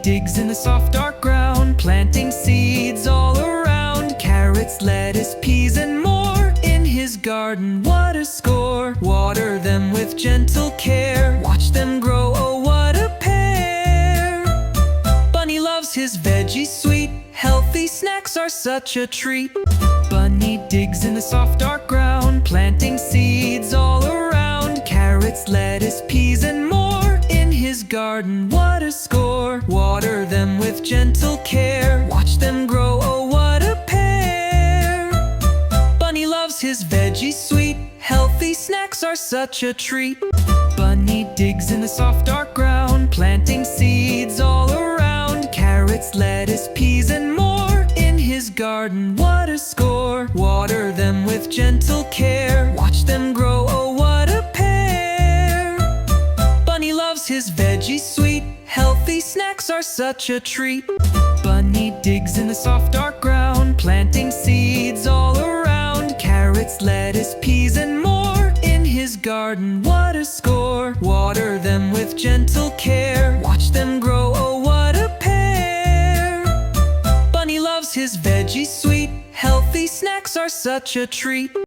digs in the soft dark ground, planting seeds all around. Carrots, lettuce, peas and more. In his garden, what a score! Water them with gentle care, watch them grow, oh what a pair! Bunny loves his veggies sweet, healthy snacks are such a treat. Bunny digs in the soft dark ground, planting seeds all around. Carrots, lettuce, peas and more. In his garden, what a score! Water them with gentle care, watch them grow, oh what a pair! Bunny loves his veggies sweet, healthy snacks are such a treat. Bunny digs in the soft dark ground, planting seeds all around. Carrots, lettuce, peas and more. In his garden, what a score! Water them with gentle care, watch them grow, oh what a pair! Bunny loves his veggies sweet, healthy snacks are such a treat. Bunny digs in the soft dark ground, planting seeds all around. Carrots, lettuce, peas and more. In his garden, what a score! Water them with gentle care, watch them grow, oh what a pair! Bunny loves his veggies sweet, healthy snacks are such a treat.